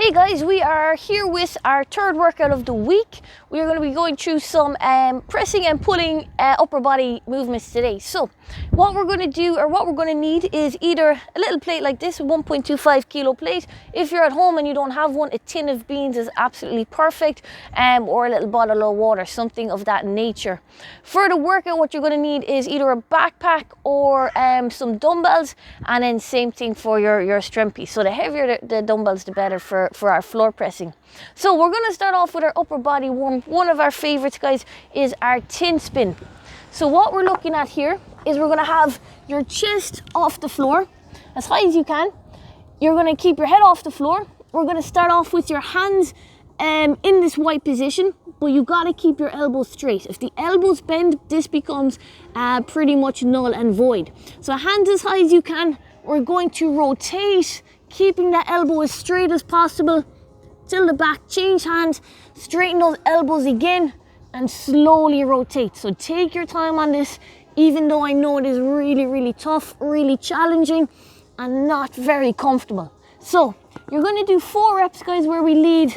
Hey guys, we are here with our third workout of the week. We are going to be going through some pressing and pulling upper body movements today. So what we're going to do, or what we're going to need, is either a little plate like this, a 1.25 kilo plate. If you're at home and you don't have one, a tin of beans is absolutely perfect, or a little bottle of water, something of that nature. For the workout, what you're going to need is either a backpack or some dumbbells, and then same thing for your strength piece. So the heavier the dumbbells, the better for our floor pressing. So we're going to start off with our upper body warm. One of our favorites, guys, is our tin spin. So what we're looking at here is we're going to have your chest off the floor as high as you can. You're going to keep your head off the floor. We're going to start off with your hands in this white position, but you got to keep your elbows straight. If the elbows bend, this becomes pretty much null and void. So hands as high as you can. We're going to rotate, keeping that elbow as straight as possible till the back. Change hands, straighten those elbows again, and slowly rotate. So take your time on this, even though I know it is really, really tough, really challenging, and not very comfortable. So you're going to do 4 reps, guys, where we lead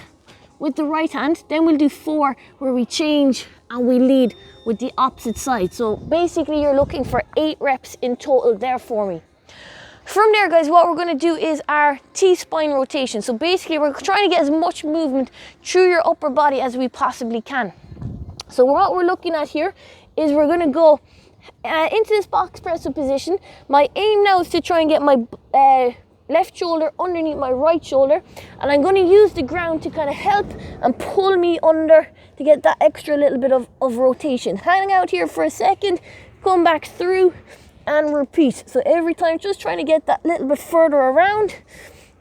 with the right hand. Then we'll do 4 where we change and we lead with the opposite side. So basically you're looking for 8 reps in total there for me. From there, guys, what we're going to do is our T-spine rotation. So basically we're trying to get as much movement through your upper body as we possibly can. So what we're looking at here is we're going to go into this box press up position. My aim now is to try and get my left shoulder underneath my right shoulder, and I'm going to use the ground to kind of help and pull me under to get that extra little bit of rotation. Hang out here for a second, come back through, and repeat. So every time, just trying to get that little bit further around.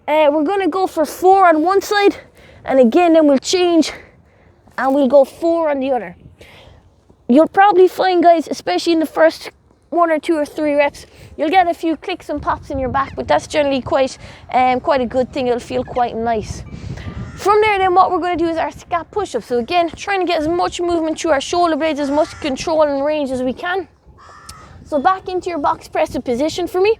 We're going to go for 4 on one side, and again then we'll change and we'll go 4 on the other. You'll probably find, guys, especially in the first 1 or 2 or 3 reps, you'll get a few clicks and pops in your back, but that's generally quite a good thing. It'll feel quite nice. From there, then, what we're going to do is our scap push-up. So again, trying to get as much movement through our shoulder blades, as much control and range as we can. So back into your box press up position for me.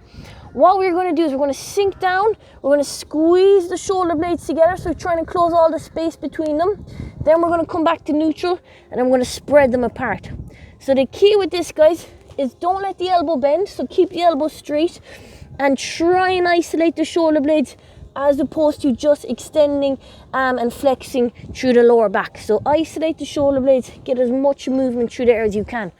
What we're going to do is we're going to sink down. We're going to squeeze the shoulder blades together, so we're trying to close all the space between them. Then we're going to come back to neutral, and then we're going to spread them apart. So the key with this, guys, is don't let the elbow bend. So keep the elbow straight and try and isolate the shoulder blades, as opposed to just extending and flexing through the lower back. So isolate the shoulder blades, get as much movement through there as you can.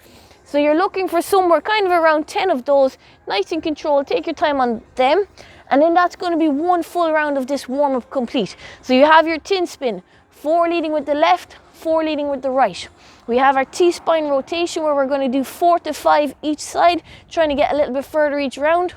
So you're looking for somewhere kind of around 10 of those, nice and controlled. Take your time on them, and then that's going to be 1 full round of this warm-up complete. So you have your tin spin, 4 leading with the left, 4 leading with the right. We have our T-spine rotation where we're going to do 4 to 5 each side, trying to get a little bit further each round.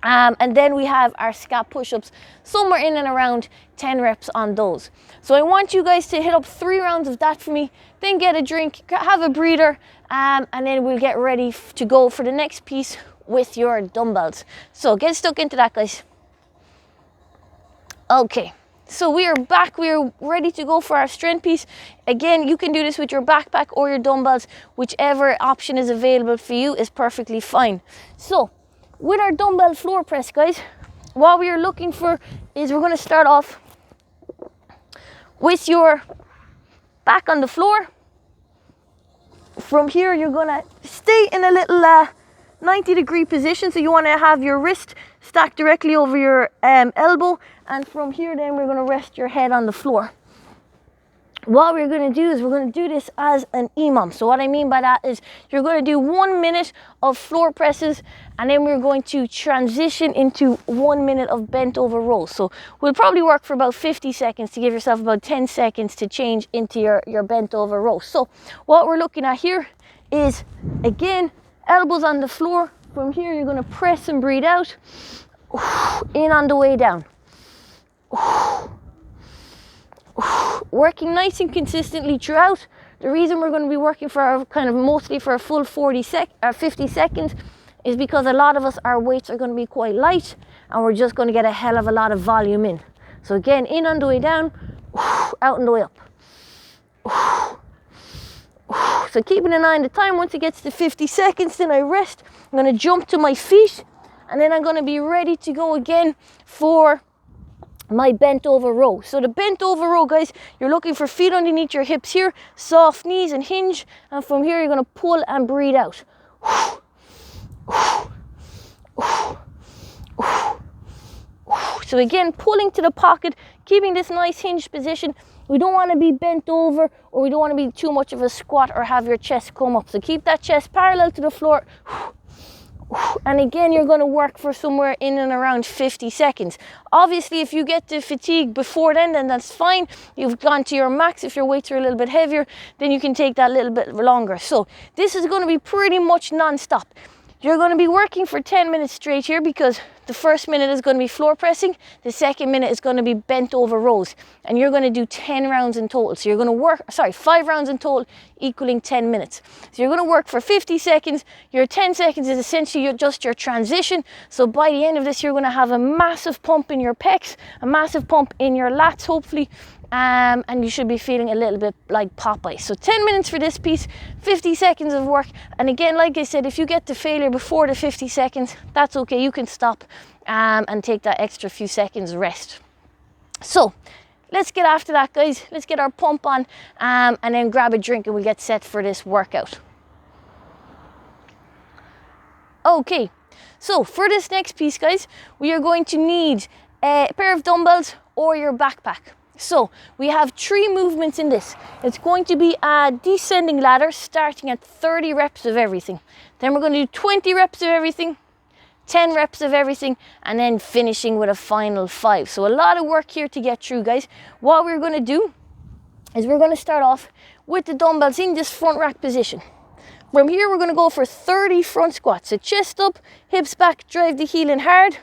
And then we have our scap push-ups, somewhere in and around 10 reps on those. So I want you guys to hit up 3 rounds of that for me, then get a drink, have a breather, and then we'll get ready to go for the next piece with your dumbbells. So get stuck into that, guys. Okay, so we are back. We are ready to go for our strength piece. Again, you can do this with your backpack or your dumbbells. Whichever option is available for you is perfectly fine. So with our dumbbell floor press, guys, what we are looking for is we're going to start off with your back on the floor. From here, you're going to stay in a little 90-degree position. So you want to have your wrist stacked directly over your elbow. And from here, then, we're going to rest your head on the floor. What we're going to do is we're going to do this as an EMOM. So what I mean by that is you're going to do 1 minute of floor presses, and then we're going to transition into 1 minute of bent over rows. So we'll probably work for about 50 seconds to give yourself about 10 seconds to change into your bent over row. So what we're looking at here is, again, elbows on the floor. From here, you're going to press and breathe out, in on the way down. Working nice and consistently throughout. The reason we're going to be working for mostly for a full 50 seconds is because a lot of us, our weights are going to be quite light, and we're just going to get a hell of a lot of volume in. So again, in on the way down, out on the way up. So keeping an eye on the time. Once it gets to 50 seconds, then I rest. I'm going to jump to my feet, and then I'm going to be ready to go again for my bent over row. So the bent over row, guys, you're looking for feet underneath your hips here, soft knees and hinge, and from here you're going to pull and breathe out. So again, pulling to the pocket, keeping this nice hinged position. We don't want to be bent over, or we don't want to be too much of a squat or have your chest come up. So keep that chest parallel to the floor. And again, you're going to work for somewhere in and around 50 seconds. Obviously, if you get to fatigue before then that's fine. You've gone to your max. If your weights are a little bit heavier, then you can take that a little bit longer. So this is going to be pretty much non-stop. You're going to be working for 10 minutes straight here, because the first minute is going to be floor pressing. The second minute is going to be bent over rows. And you're going to do 10 rounds in total. So you're going to work, 5 rounds in total, equaling 10 minutes. So you're going to work for 50 seconds. Your 10 seconds is essentially just your transition. So by the end of this, you're going to have a massive pump in your pecs, a massive pump in your lats, hopefully. And you should be feeling a little bit like Popeye. So 10 minutes for this piece, 50 seconds of work. And again, like I said, if you get to failure before the 50 seconds, that's okay. You can stop and take that extra few seconds rest. So let's get after that, guys. Let's get our pump on and then grab a drink and we'll get set for this workout. Okay, so for this next piece, guys, we are going to need a pair of dumbbells or your backpack. So we have 3 movements in this. It's going to be a descending ladder starting at 30 reps of everything. Then we're going to do 20 reps of everything, 10 reps of everything, and then finishing with a final 5. So a lot of work here to get through, guys. What we're going to do is we're going to start off with the dumbbells in this front rack position. From here, we're going to go for 30 front squats. So chest up, hips back, drive the heel in hard.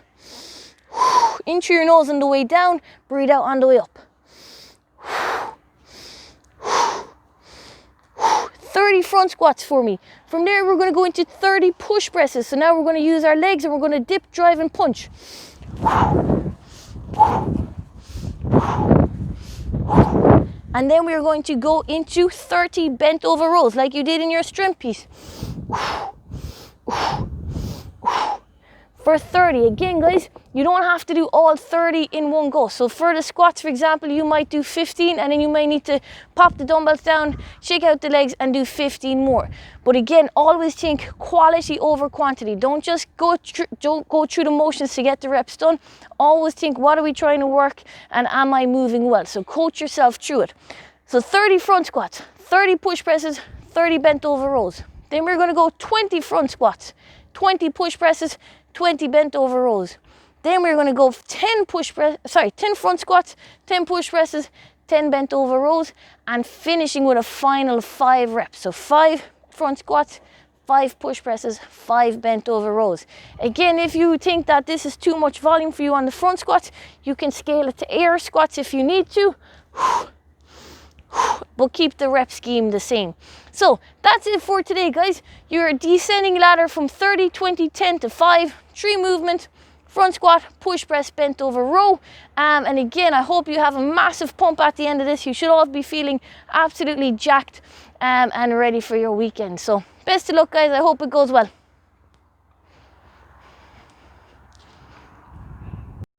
In through your nose on the way down, breathe out on the way up. 30 front squats for me. From there, we're going to go into 30 push presses. So now we're going to use our legs and we're going to dip, drive and punch. And then we're going to go into 30 bent over rows like you did in your strength piece. For 30, again guys, you don't have to do all 30 in one go. So for the squats, for example, you might do 15 and then you may need to pop the dumbbells down, shake out the legs and do 15 more. But again, always think quality over quantity. Don't just go through the motions to get the reps done. Always think, what are we trying to work and am I moving well? So coach yourself through it. So 30 front squats, 30 push presses, 30 bent over rows. Then we're going to go 20 front squats, 20 push presses, 20 bent over rows. Then we're going to go 10 front squats, 10 push presses, 10 bent over rows, and finishing with a final 5 reps. So 5 front squats, 5 push presses, 5 bent over rows. Again, if you think that this is too much volume for you on the front squats, you can scale it to air squats if you need to. But keep the rep scheme the same. So that's it for today, guys. You're descending ladder from 30, 20, 10 to 5, 3 movement, front squat, push press, bent over row. And again, I hope you have a massive pump at the end of this. You should all be feeling absolutely jacked and ready for your weekend. So best of luck, guys. I hope it goes well.